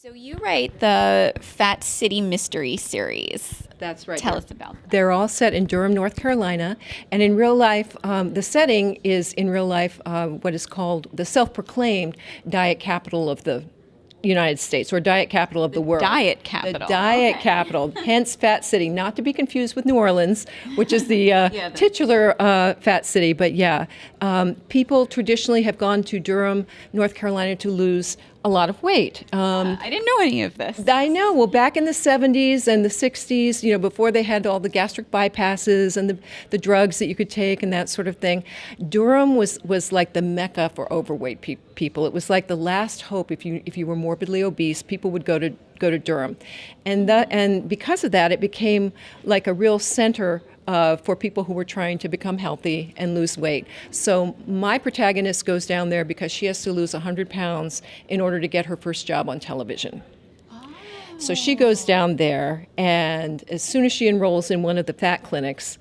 So you write the Fat City Mystery series. That's right. Tell us about that. They're all set in Durham, North Carolina, and in real life, the setting is in real life what is called the self-proclaimed diet capital of the United States, or diet capital of the world. Diet capital. The diet Okay. capital, hence Fat City, not to be confused with New Orleans, which is the titular Fat City. But people traditionally have gone to Durham, North Carolina to lose a lot of weight. I didn't know any of this. I know. Well, back in the 70s and the 60s, before they had all the gastric bypasses and the drugs that you could take and that sort of thing, Durham was like the mecca for overweight people. It was like the last hope. If you were morbidly obese, people would go to Durham, and because of that, it became like a real center for people who were trying to become healthy and lose weight. So my protagonist goes down there because she has to lose 100 pounds in order to get her first job on television. So she goes down there, and as soon as she enrolls in one of the fat clinics,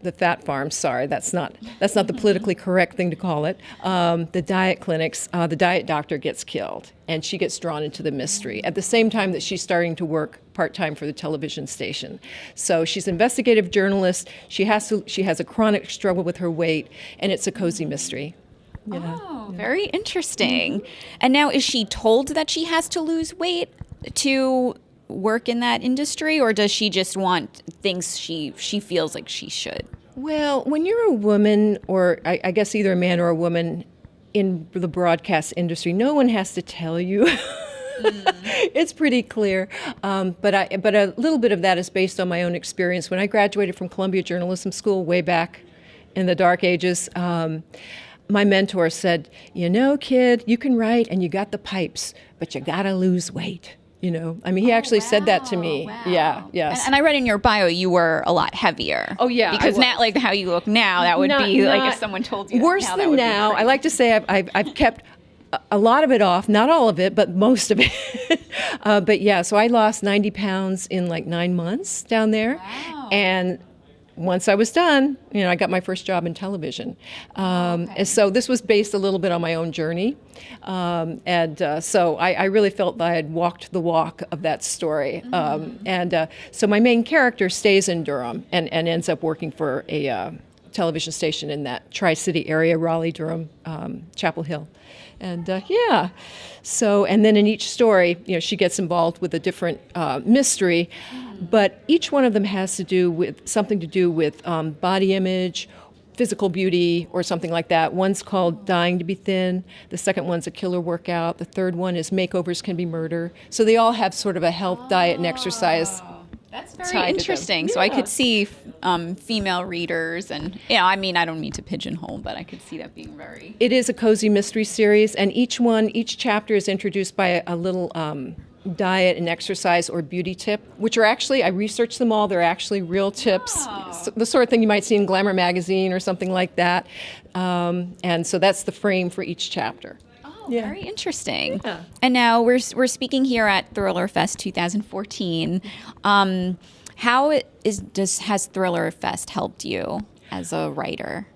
the fat farms, sorry, that's not the politically correct thing to call it, the diet clinics, the diet doctor gets killed, and she gets drawn into the mystery at the same time that she's starting to work part-time for the television station. So she's an investigative journalist. She has a chronic struggle with her weight, and it's a cozy mystery. Very interesting. And now, is she told that she has to lose weight to work in that industry, or does she just want things she feels like she should? Well, when you're a woman, or I guess either a man or a woman in the broadcast industry, no one has to tell you. It's pretty clear, but a little bit of that is based on my own experience. When I graduated from Columbia Journalism School way back in the dark ages, my mentor said, "Kid, you can write and you got the pipes, but you gotta lose weight." He actually said that to me. Wow. Yeah, yes. And I read in your bio you were a lot heavier. Oh, yeah, because not like how you look now. That would be like if someone told you. Worse that than now. I like to say I've kept a lot of it off, not all of it, but most of it. So I lost 90 pounds in like 9 months down there. Wow. And once I was done, I got my first job in television. And so this was based a little bit on my own journey. So I really felt that I had walked the walk of that story. So my main character stays in Durham and ends up working for a television station in that Tri-City area, Raleigh, Durham, Chapel Hill. And and then in each story, she gets involved with a different mystery, but each one of them has to do with something to do with body image, physical beauty, or something like that. One's called Dying to be Thin. The second one's a killer workout. The third one is Makeovers Can be Murder. So they all have sort of a health, diet, and exercise. That's very interesting. So I could see female readers, and I don't mean to pigeonhole, but I could see that being very. It is a cozy mystery series, and each chapter is introduced by a little diet and exercise or beauty tip, which are actually, I researched them all. They're actually real tips, the sort of thing you might see in Glamour magazine or something like that. And so that's the frame for each chapter. Very interesting. Yeah. And now we're speaking here at Thriller Fest 2014. How has Thriller Fest helped you as a writer?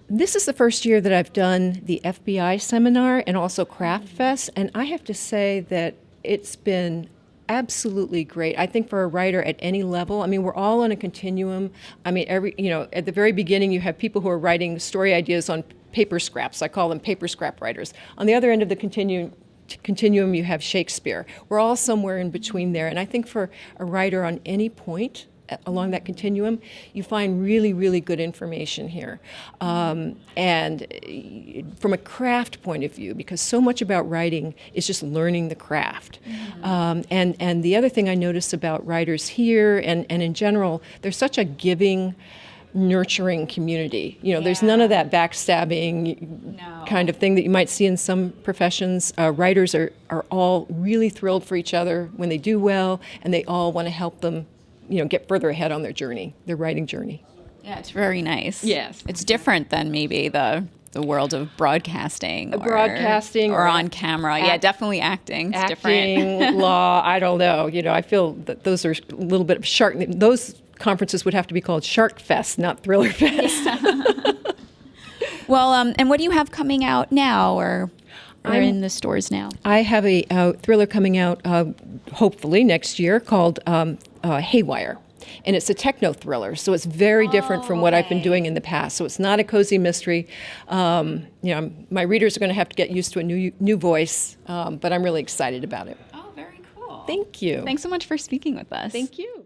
This is the first year that I've done the FBI seminar and also Craft Fest, and I have to say that it's been absolutely great. I think for a writer at any level, we're all on a continuum. at the very beginning, you have people who are writing story ideas on paper scraps. I call them paper scrap writers. On the other end of the continuum, you have Shakespeare. We're all somewhere in between there. And I think for a writer on any point along that continuum, you find really, really good information here. And from a craft point of view, because so much about writing is just learning the craft. And the other thing I notice about writers here and in general, there's such a giving, nurturing community. There's none of that backstabbing kind of thing that you might see in some professions. Writers are all really thrilled for each other when they do well, and they all want to help them get further ahead on their writing journey. Yeah, it's very nice. Yes. It's different than maybe the world of broadcasting. Or on camera. Yeah, definitely acting. It's different. Law, I don't know. I feel that those are a little bit of shark. Those conferences would have to be called Shark Fest, not Thriller Fest. Yeah. Well, and what do you have coming out now? Or are in the stores now? I have a thriller coming out hopefully next year called Haywire. And it's a techno thriller, so it's very different from what I've been doing in the past. So it's not a cozy mystery. My readers are going to have to get used to a new voice, but I'm really excited about it. Oh, very cool. Thank you. Thanks so much for speaking with us. Thank you.